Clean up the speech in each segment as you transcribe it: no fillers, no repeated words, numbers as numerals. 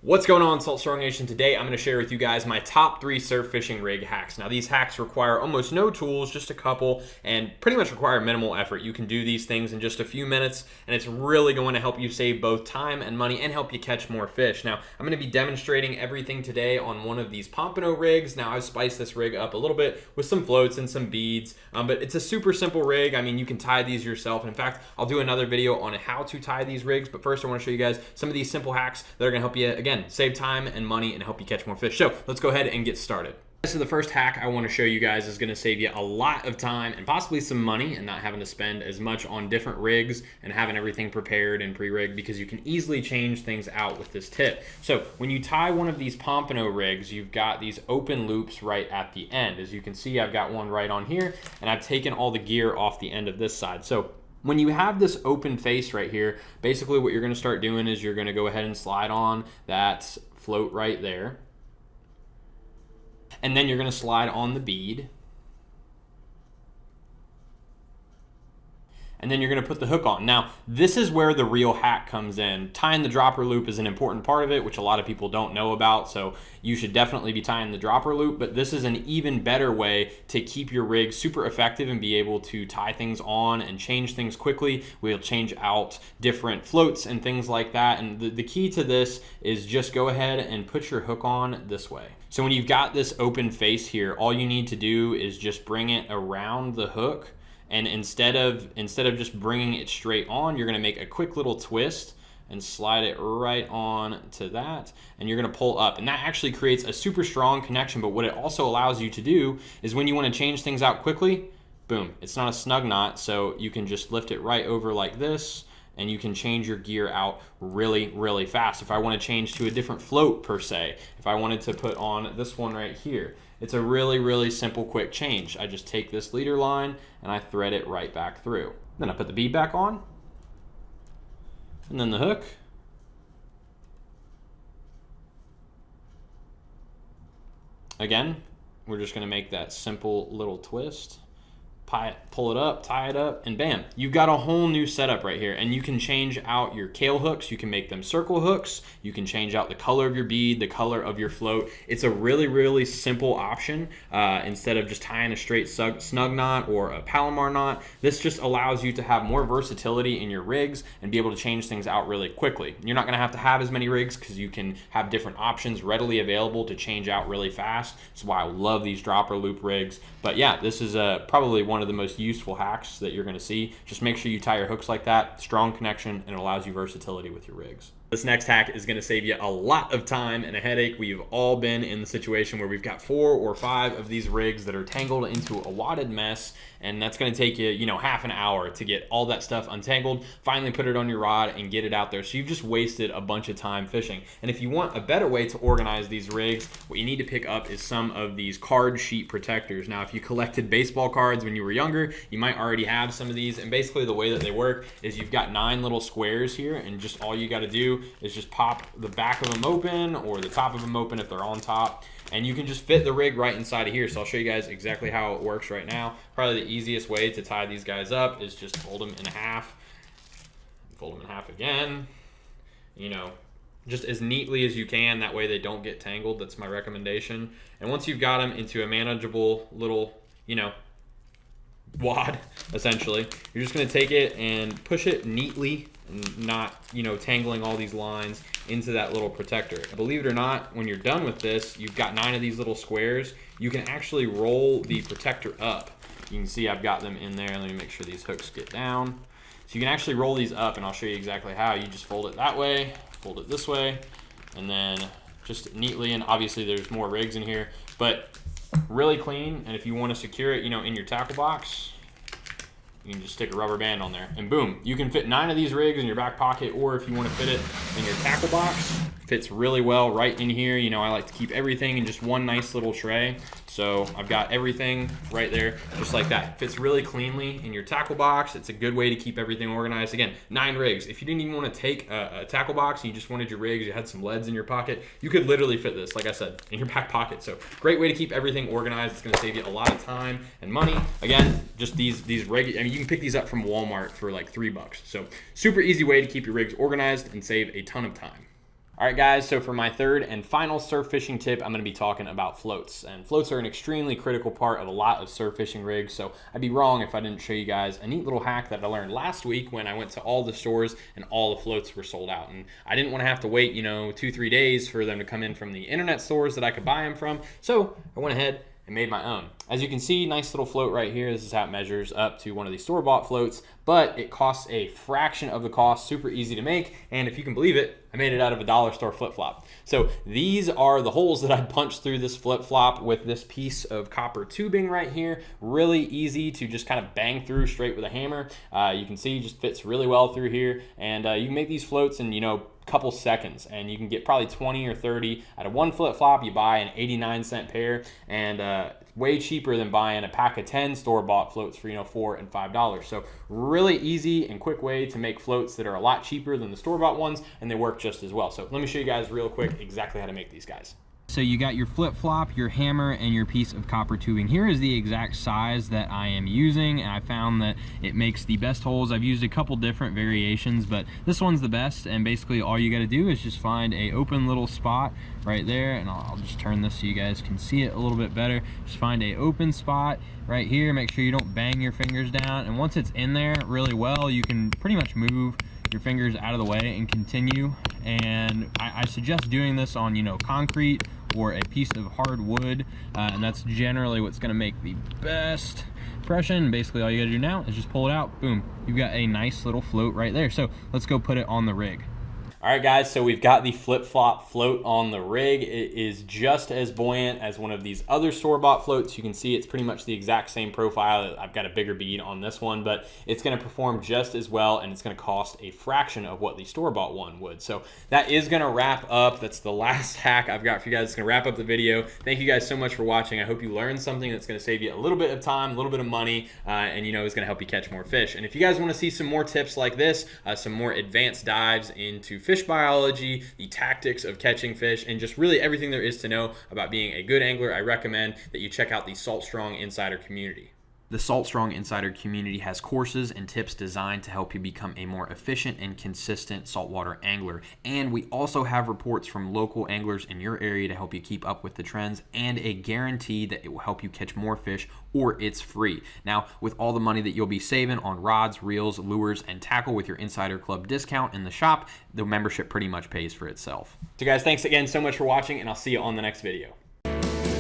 What's going on, Salt Strong Nation? Today I'm going to share with you guys my top 3 surf fishing rig hacks. Now these hacks require almost no tools, just a couple, and pretty much require minimal effort. You can do these things in just a few minutes, and it's really going to help you save both time and money and help you catch more fish. Now I'm going to be demonstrating everything today on one of these pompano rigs. Now I've spiced this rig up a little bit with some floats and some beads, but it's a super simple rig. I mean, you can tie these yourself. And in fact, I'll do another video on how to tie these rigs, but first I want to show you guys some of these simple hacks that are going to help you, again, save time and money and help you catch more fish. So let's go ahead and get started. So the first hack I want to show you guys is going to save you a lot of time and possibly some money and not having to spend as much on different rigs and having everything prepared and pre-rigged, because you can easily change things out with this tip. So when you tie one of these pompano rigs, you've got these open loops right at the end. As you can see, I've got one right on here, and I've taken all the gear off the end of this side. So when you have this open face right here, basically what you're going to start doing is you're going to go ahead and slide on that float right there. And then you're going to slide on the bead. And then you're going to put the hook on. Now, this is where the real hack comes in. Tying the dropper loop is an important part of it, which a lot of people don't know about, so you should definitely be tying the dropper loop, but this is an even better way to keep your rig super effective and be able to tie things on and change things quickly. We'll change out different floats and things like that, and the key to this is just go ahead and put your hook on this way. So when you've got this open face here, all you need to do is just bring it around the hook. And instead of just bringing it straight on, you're going to make a quick little twist and slide it right on to that, and you're going to pull up. And that actually creates a super strong connection, but what it also allows you to do is when you want to change things out quickly, boom, it's not a snug knot, so you can just lift it right over like this, and you can change your gear out really, really fast. If I want to change to a different float per se, if I wanted to put on this one right here, it's a really, really simple, quick change. I just take this leader line and I thread it right back through. Then I put the bead back on, and then the hook. Again, we're just gonna make that simple little twist. Pull it up, tie it up, and bam, you've got a whole new setup right here. And you can change out your tail hooks, you can make them circle hooks, you can change out the color of your bead, the color of your float. It's a really, really simple option. Instead of just tying a straight snug knot or a Palomar knot, this just allows you to have more versatility in your rigs and be able to change things out really quickly. You're not gonna have to have as many rigs because you can have different options readily available to change out really fast. That's why I love these dropper loop rigs. But yeah, this is probably one of the most useful hacks that you're going to see. Just make sure you tie your hooks like that, strong connection, and it allows you versatility with your rigs. This next hack is going to save you a lot of time and a headache. We've all been in the situation where we've got 4 or 5 of these rigs that are tangled into a wadded mess, and that's going to take you, half an hour to get all that stuff untangled, finally put it on your rod and get it out there. So you've just wasted a bunch of time fishing. And if you want a better way to organize these rigs, what you need to pick up is some of these card sheet protectors. Now, if you collected baseball cards when you were younger, you might already have some of these, and basically the way that they work is you've got 9 little squares here, and just all you got to do is just pop the back of them open or the top of them open if they're on top, and you can just fit the rig right inside of here. So I'll show you guys exactly how it works right now. Probably the easiest way to tie these guys up is just fold them in half, fold them in half again, just as neatly as you can. That way they don't get tangled. That's my recommendation. And once you've got them into a manageable little, wad, essentially, you're just going to take it and push it neatly and not, tangling all these lines into that little protector. Believe it or not, when you're done with this, you've got 9 of these little squares. You can actually roll the protector up. You can see I've got them in there. Let me make sure these hooks get down. So you can actually roll these up, and I'll show you exactly how. You just fold it that way, fold it this way, and then just neatly, and obviously there's more rigs in here, but really clean. And if you want to secure it, in your tackle box, you can just stick a rubber band on there, and boom, you can fit 9 of these rigs in your back pocket, or if you want to fit it in your tackle box, fits really well right in here. I like to keep everything in just one nice little tray. So I've got everything right there, just like that. Fits really cleanly in your tackle box. It's a good way to keep everything organized. Again, 9 rigs. If you didn't even want to take a tackle box and you just wanted your rigs, you had some leads in your pocket, you could literally fit this, like I said, in your back pocket. So great way to keep everything organized. It's going to save you a lot of time and money. Again, just these regular, you can pick these up from Walmart for like $3. So super easy way to keep your rigs organized and save a ton of time. All right, guys, so for my third and final surf fishing tip, I'm gonna be talking about floats. And floats are an extremely critical part of a lot of surf fishing rigs, so I'd be wrong if I didn't show you guys a neat little hack that I learned last week when I went to all the stores and all the floats were sold out. And I didn't wanna have to wait, 2-3 days for them to come in from the internet stores that I could buy them from, so I went ahead and made my own. As you can see, nice little float right here. This is how it measures up to one of these store-bought floats, but it costs a fraction of the cost, super easy to make, and if you can believe it, I made it out of a dollar store flip-flop. So these are the holes that I punched through this flip-flop with this piece of copper tubing right here. Really easy to just kind of bang through straight with a hammer. You can see it just fits really well through here, and you can make these floats in, couple seconds, and you can get probably 20 or 30 out of one flip-flop. You buy an 89-cent pair, and it's way cheaper than buying a pack of 10 store-bought floats for $4 and $5. So really easy and quick way to make floats that are a lot cheaper than the store-bought ones, and they work just as well. So let me show you guys real quick exactly how to make these guys. So you got your flip-flop, your hammer, and your piece of copper tubing. Here is the exact size that I am using, and I found that it makes the best holes. I've used a couple different variations, but this one's the best, and basically all you gotta do is just find a open little spot right there, and I'll just turn this so you guys can see it a little bit better. Just find a open spot right here. Make sure you don't bang your fingers down, and once it's in there really well, you can pretty much move your fingers out of the way and continue. And I suggest doing this on concrete or a piece of hard wood, and that's generally what's going to make the best impression. Basically all you got to do now is just pull it out, boom, you've got a nice little float right there. So let's go put it on the rig. All right, guys, so we've got the flip-flop float on the rig. It is just as buoyant as one of these other store-bought floats. You can see it's pretty much the exact same profile. I've got a bigger bead on this one, but it's gonna perform just as well, and it's gonna cost a fraction of what the store-bought one would. So that is gonna wrap up. That's the last hack I've got for you guys. It's gonna wrap up the video. Thank you guys so much for watching. I hope you learned something that's gonna save you a little bit of time, a little bit of money, and is gonna help you catch more fish. And if you guys wanna see some more tips like this, some more advanced dives into fish biology, the tactics of catching fish, and just really everything there is to know about being a good angler, I recommend that you check out the Salt Strong Insider community. The Salt Strong Insider community has courses and tips designed to help you become a more efficient and consistent saltwater angler. And we also have reports from local anglers in your area to help you keep up with the trends, and a guarantee that it will help you catch more fish, or it's free. Now, with all the money that you'll be saving on rods, reels, lures, and tackle with your Insider Club discount in the shop, the membership pretty much pays for itself. So guys, thanks again so much for watching, and I'll see you on the next video.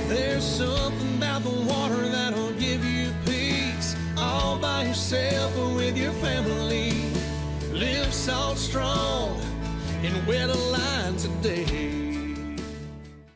There's something about the water that'll give you peace, all by yourself or with your family. Live salt strong and weather